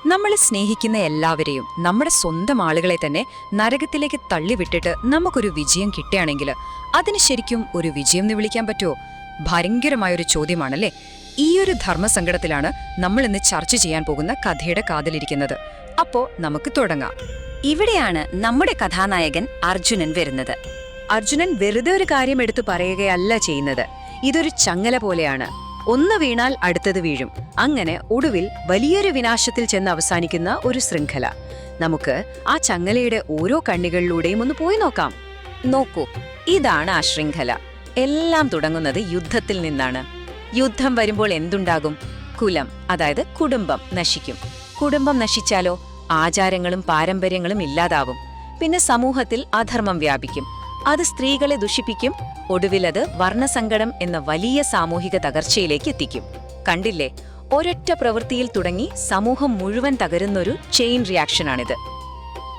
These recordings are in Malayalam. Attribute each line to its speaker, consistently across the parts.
Speaker 1: നമ്മൾ സ്നേഹിക്കുന്ന എല്ലാവരെയും നമ്മുടെ സ്വന്തം ആളുകളെ തന്നെ നരകത്തിലേക്ക് തള്ളിവിട്ടിട്ട് നമുക്കൊരു വിജയം കിട്ടുകയാണെങ്കിൽ അതിന് ശരിക്കും ഒരു വിജയം എന്ന് വിളിക്കാൻ പറ്റുമോ? ഭയങ്കരമായൊരു ചോദ്യമാണല്ലേ. ഈയൊരു ധർമ്മസങ്കടത്തിലാണ് നമ്മൾ ഇന്ന് ചർച്ച ചെയ്യാൻ പോകുന്ന കഥയുടെ കാതിലിരിക്കുന്നത്. അപ്പോ നമുക്ക് തുടങ്ങാം.
Speaker 2: ഇവിടെയാണ് നമ്മുടെ കഥാനായകൻ അർജുനൻ വരുന്നത്.
Speaker 1: അർജുനൻ വെറുതെ ഒരു കാര്യം എടുത്തു പറയുകയല്ല ചെയ്യുന്നത്. ഇതൊരു ചങ്ങല പോലെയാണ്. ഒന്ന് വീണാൽ അടുത്തത് വീഴും. അങ്ങനെ ഒടുവിൽ വലിയൊരു വിനാശത്തിൽ ചെന്ന് അവസാനിക്കുന്ന ഒരു ശൃംഖല. നമുക്ക് ആ ചങ്ങലയുടെ ഓരോ കണ്ണികളിലൂടെയും ഒന്ന് പോയി നോക്കാം. നോക്കൂ, ഇതാണ് ആ ശൃംഖല. എല്ലാം തുടങ്ങുന്നത് യുദ്ധത്തിൽ നിന്നാണ്. യുദ്ധം വരുമ്പോൾ എന്തുണ്ടാകും? കുലം, അതായത് കുടുംബം നശിക്കും. കുടുംബം നശിച്ചാലോ ആചാരങ്ങളും പാരമ്പര്യങ്ങളും ഇല്ലാതാവും. പിന്നെ സമൂഹത്തിൽ അധർമ്മം വ്യാപിക്കും. അത് സ്ത്രീകളെ ദുഷിപ്പിക്കും. ഒടുവിലത് വർണ്ണസങ്കടം എന്ന വലിയ സാമൂഹിക തകർച്ചയിലേക്ക് എത്തിക്കും. കണ്ടില്ലേ, ഒരൊറ്റ പ്രവൃത്തിയിൽ തുടങ്ങി സമൂഹം മുഴുവൻ തകരുന്നൊരു ചെയിൻ റിയാക്ഷനാണിത്.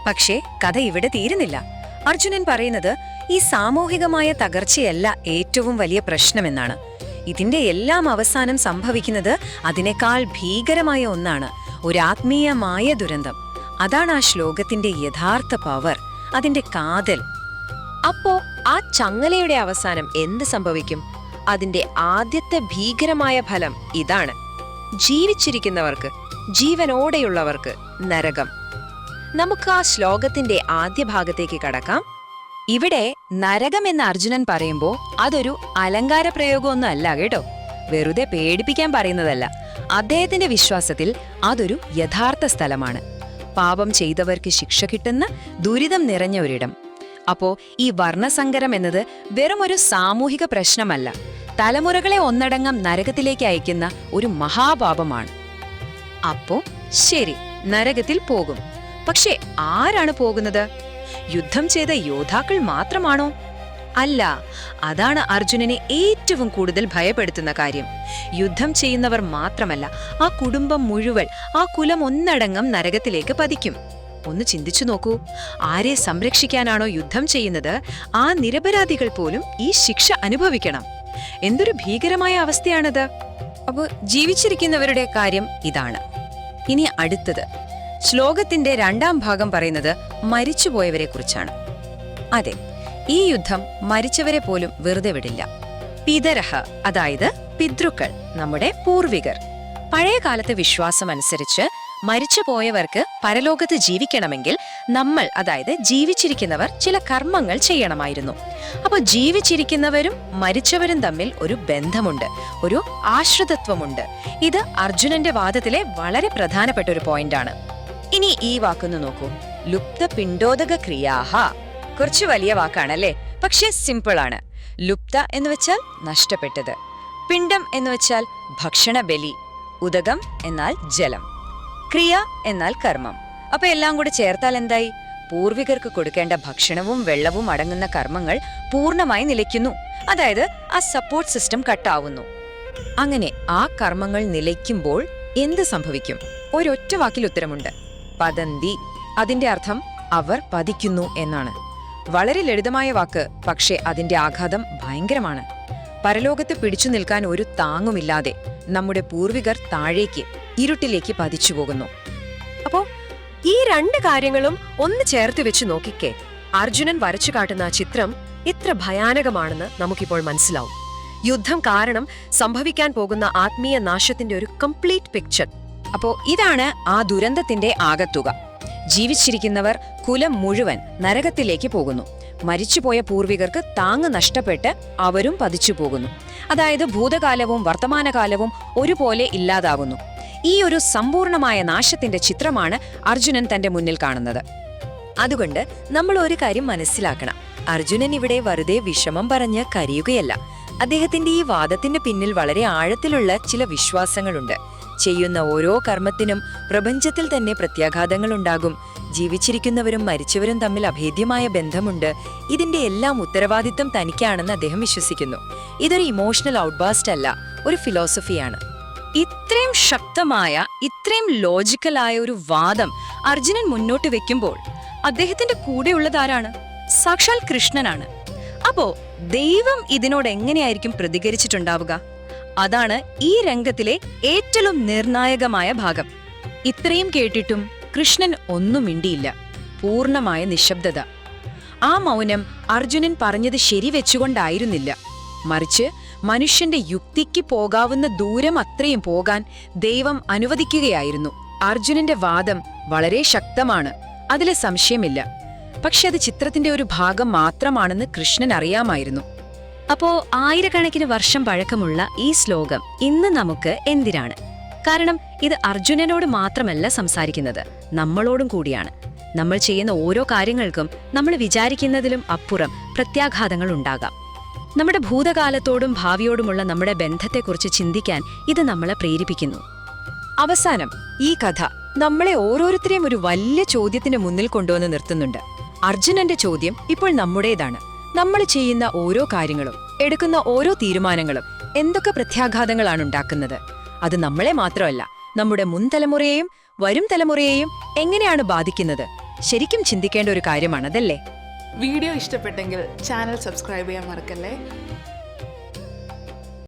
Speaker 1: പക്ഷേ കഥ ഇവിടെ തീരുന്നില്ല. അർജുനൻ പറയുന്നത് ഈ സാമൂഹികമായ തകർച്ചയല്ല ഏറ്റവും വലിയ പ്രശ്നമെന്നാണ്. ഇതിന്റെ എല്ലാം അവസാനം സംഭവിക്കുന്നത് അതിനേക്കാൾ ഭീകരമായ ഒന്നാണ്, ഒരു ആത്മീയമായ ദുരന്തം. അതാണ് ആ ശ്ലോകത്തിന്റെ യഥാർത്ഥ പവർ, അതിന്റെ കാതൽ.
Speaker 3: അപ്പോ ആ ചങ്ങലയുടെ അവസാനം എന്ത് സംഭവിക്കും? അതിന്റെ ആദ്യത്തെ ഭീകരമായ ഫലം ഇതാണ്: ജീവിച്ചിരിക്കുന്നവർക്ക്, ജീവനോടെയുള്ളവർക്ക് നരകം. നമുക്ക് ആ ശ്ലോകത്തിന്റെ ആദ്യ ഭാഗത്തേക്ക് കടക്കാം.
Speaker 1: ഇവിടെ നരകം എന്ന് അർജുനൻ പറയുമ്പോ അതൊരു അലങ്കാര പ്രയോഗമൊന്നും അല്ല കേട്ടോ. വെറുതെ പേടിപ്പിക്കാൻ പറയുന്നതല്ല. അദ്ദേഹത്തിന്റെ വിശ്വാസത്തിൽ അതൊരു യഥാർത്ഥ സ്ഥലമാണ്. പാപം ചെയ്തവർക്ക് ശിക്ഷ കിട്ടുന്ന ദുരിതം നിറഞ്ഞ ഒരിടം. അപ്പോ ഈ വർണ്ണസങ്കരം എന്നത് വെറും ഒരു സാമൂഹിക പ്രശ്നമല്ല, തലമുറകളെ ഒന്നടങ്കം നരകത്തിലേക്ക് അയക്കുന്ന ഒരു മഹാപാപമാണ്. അപ്പോ ശരി, നരകത്തിൽ പോകും. പക്ഷേ ആരാണ് പോകുന്നത്? യുദ്ധം ചെയ്ത യോദ്ധാക്കൾ മാത്രമാണോ? അല്ല. അതാണ് അർജുനനെ ഏറ്റവും കൂടുതൽ ഭയപ്പെടുത്തുന്ന കാര്യം. യുദ്ധം ചെയ്യുന്നവർ മാത്രമല്ല, ആ കുടുംബം മുഴുവൻ, ആ കുലം ഒന്നടങ്കം നരകത്തിലേക്ക് പതിക്കും. ഒന്ന് ചിന്തിച്ചു നോക്കൂ. ആരെ സംരക്ഷിക്കാനാണോ യുദ്ധം ചെയ്യുന്നത്, ആ നിരപരാധികൾ പോലും ഈ ശിക്ഷ അനുഭവിക്കണം. എന്തൊരു ഭീകരമായ അവസ്ഥയാണത്. അപ്പോൾ ജീവിച്ചിരിക്കുന്നവരുടെ കാര്യം ഇതാണ്. ഇനി അടുത്തത് ശ്ലോകത്തിന്റെ രണ്ടാം ഭാഗം പറയുന്നത് മരിച്ചുപോയവരെ കുറിച്ചാണ്. അതെ, ഈ യുദ്ധം മരിച്ചവരെ പോലും വെറുതെ വിടില്ല. പിതരഹ, അതായത് പിതൃക്കൾ, നമ്മുടെ പൂർവികർ. പഴയ കാലത്തെ വിശ്വാസം അനുസരിച്ച് മരിച്ചുപോയവർക്ക് പരലോകത്ത് ജീവിക്കണമെങ്കിൽ നമ്മൾ, അതായത് ജീവിച്ചിരിക്കുന്നവർ, ചില കർമ്മങ്ങൾ ചെയ്യണമായിരുന്നു. അപ്പോൾ ജീവിച്ചിരിക്കുന്നവരും മരിച്ചവരും തമ്മിൽ ഒരു ബന്ധമുണ്ട്, ഒരു ആശ്രിതത്വമുണ്ട്. ഇത് അർജുനന്റെ വാദത്തിലെ വളരെ പ്രധാനപ്പെട്ട ഒരു പോയിന്റാണ്. ഇനി ഈ വാക്കൊന്ന് നോക്കൂ, ലുപ്ത പിണ്ടോദക ക്രിയാഹ. കുറച്ച് വലിയ വാക്കാണല്ലേ, പക്ഷേ സിമ്പിൾ ആണ്. ലുപ്ത എന്ന് വെച്ചാൽ നഷ്ടപ്പെട്ടത്, പിണ്ഡം എന്ന് വെച്ചാൽ ഭക്ഷണ ബലി, ഉദകം എന്നാൽ ജലം, ക്രിയ എന്നാൽ കർമ്മം. അപ്പൊ എല്ലാം കൂടി ചേർത്താൽ എന്തായി? പൂർവികർക്ക് കൊടുക്കേണ്ട ഭക്ഷണവും വെള്ളവും അടങ്ങുന്ന കർമ്മങ്ങൾ പൂർണ്ണമായി നിലയ്ക്കുന്നു. അതായത് ആ സപ്പോർട്ട് സിസ്റ്റം കട്ടാവുന്നു. അങ്ങനെ ആ കർമ്മങ്ങൾ നിലയ്ക്കുമ്പോൾ എന്ത് സംഭവിക്കും? ഒരൊറ്റ വാക്കിൽ ഉത്തരമുണ്ട്: പതന്തി. അതിന്റെ അർത്ഥം അവർ പതിക്കുന്നു എന്നാണ്. വളരെ ലളിതമായ വാക്ക്, പക്ഷേ അതിന്റെ ആഘാതം ഭയങ്കരമാണ്. പരലോകത്ത് പിടിച്ചു നിൽക്കാൻ ഒരു താങ്ങുമില്ലാതെ നമ്മുടെ പൂർവികർ താഴേക്ക്, ഇരുട്ടിലേക്ക് പതിച്ചു പോകുന്നു.
Speaker 3: അപ്പോ ഈ രണ്ട് കാര്യങ്ങളും ഒന്ന് ചേർത്ത് വെച്ച് നോക്കിക്കേ, അർജുനൻ വരച്ചു കാട്ടുന്ന ആ ചിത്രം എത്ര ഭയാനകമാണെന്ന് നമുക്കിപ്പോൾ മനസ്സിലാവും. യുദ്ധം കാരണം സംഭവിക്കാൻ പോകുന്ന ആത്മീയ നാശത്തിന്റെ ഒരു കംപ്ലീറ്റ് പിക്ചർ.
Speaker 1: അപ്പോ ഇതാണ് ആ ദുരന്തത്തിന്റെ ആകത്തുക. ജീവിച്ചിരിക്കുന്നവർ, കുലം മുഴുവൻ നരകത്തിലേക്ക് പോകുന്നു. മരിച്ചുപോയ പൂർവികർക്ക് താങ്ങ് നഷ്ടപ്പെട്ട് അവരും പതിച്ചു പോകുന്നു. അതായത് ഭൂതകാലവും വർത്തമാനകാലവും ഒരുപോലെ ഇല്ലാതാകുന്നു. ഈ ഒരു സമ്പൂർണമായ നാശത്തിന്റെ ചിത്രമാണ് അർജുനൻ തന്റെ മുന്നിൽ കാണുന്നത്.
Speaker 3: അതുകൊണ്ട് നമ്മൾ ഒരു കാര്യം മനസ്സിലാക്കണം. അർജുനൻ ഇവിടെ വെറുതെ വിഷമം പറഞ്ഞ് കരയുകയല്ല. അദ്ദേഹത്തിന്റെ ഈ വാദത്തിന്റെ പിന്നിൽ വളരെ ആഴത്തിലുള്ള ചില വിശ്വാസങ്ങളുണ്ട്. ചെയ്യുന്ന ഓരോ കർമ്മത്തിനും പ്രപഞ്ചത്തിൽ തന്നെ പ്രത്യാഘാതങ്ങളുണ്ടാകും. ജീവിച്ചിരിക്കുന്നവരും മരിച്ചവരും തമ്മിൽ അഭേദ്യമായ ബന്ധമുണ്ട്. ഇതിന്റെ എല്ലാം ഉത്തരവാദിത്തം തനിക്കാണെന്ന് അദ്ദേഹം വിശ്വസിക്കുന്നു. ഇതൊരു ഇമോഷണൽ ഔട്ട്ബാസ്റ്റ് അല്ല, ഒരു ഫിലോസഫിയാണ്.
Speaker 1: ഇത്രയും ശക്തമായ, ഇത്രയും ലോജിക്കലായ ഒരു വാദം അർജുനൻ മുന്നോട്ട് വെക്കുമ്പോൾ അദ്ദേഹത്തിന്റെ കൂടെയുള്ളതാരാണ്? സാക്ഷാൽ കൃഷ്ണനാണ്. അപ്പോ ദൈവം ഇതിനോട് എങ്ങനെയായിരിക്കും പ്രതികരിച്ചിട്ടുണ്ടാവുക? അതാണ് ഈ രംഗത്തിലെ ഏറ്റവും നിർണായകമായ ഭാഗം. ഇത്രയും കേട്ടിട്ടും കൃഷ്ണൻ ഒന്നും മിണ്ടിയില്ല. പൂർണ്ണമായ നിശബ്ദത. ആ മൗനം അർജുനൻ പറഞ്ഞത് ശരിവെച്ചുകൊണ്ടായിരുന്നില്ല, മറിച്ച് മനുഷ്യന്റെ യുക്തിക്ക് പോകാവുന്ന ദൂരം അത്രയും പോകാൻ ദൈവം അനുവദിക്കുകയായിരുന്നു. അർജുനന്റെ വാദം വളരെ ശക്തമാണ്, അതിലെ സംശയമില്ല. പക്ഷെ അത് ചിത്രത്തിന്റെ ഒരു ഭാഗം മാത്രമാണെന്ന് കൃഷ്ണൻ അറിയാമായിരുന്നു.
Speaker 2: അപ്പോ ആയിരക്കണക്കിന് വർഷം പഴക്കമുള്ള ഈ ശ്ലോകം ഇന്ന് നമുക്ക് എന്തിനാണ്? കാരണം ഇത് അർജുനനോട് മാത്രമല്ല സംസാരിക്കുന്നത്, നമ്മളോടും കൂടിയാണ്. നമ്മൾ ചെയ്യുന്ന ഓരോ കാര്യങ്ങൾക്കും നമ്മൾ വിചാരിക്കുന്നതിലും അപ്പുറം പ്രത്യാഘാതങ്ങൾ ഉണ്ടാകാം. നമ്മുടെ ഭൂതകാലത്തോടും ഭാവിയോടുമുള്ള നമ്മുടെ ബന്ധത്തെക്കുറിച്ച് ചിന്തിക്കാൻ ഇത് നമ്മളെ പ്രേരിപ്പിക്കുന്നു.
Speaker 3: അവസാനം ഈ കഥ നമ്മളെ ഓരോരുത്തരെയും ഒരു വലിയ ചോദ്യത്തിന് മുന്നിൽ കൊണ്ടുവന്ന് നിർത്തുന്നുണ്ട്. അർജുനന്റെ ചോദ്യം ഇപ്പോൾ നമ്മുടേതാണ്. നമ്മൾ ചെയ്യുന്ന ഓരോ കാര്യങ്ങളും, എടുക്കുന്ന ഓരോ തീരുമാനങ്ങളും എന്തൊക്കെ പ്രത്യാഘാതങ്ങളാണ് ഉണ്ടാക്കുന്നത്? അത് നമ്മളെ മാത്രമല്ല, നമ്മുടെ മുൻതലമുറയെയും വരും തലമുറയെയും എങ്ങനെയാണ് ബാധിക്കുന്നത്? ശരിക്കും ചിന്തിക്കേണ്ട ഒരു കാര്യമാണതല്ലേ?
Speaker 4: വീഡിയോ ഇഷ്ടപ്പെട്ടെങ്കിൽ ചാനൽ സബ്സ്ക്രൈബ് ചെയ്യാൻ മറക്കല്ലേ.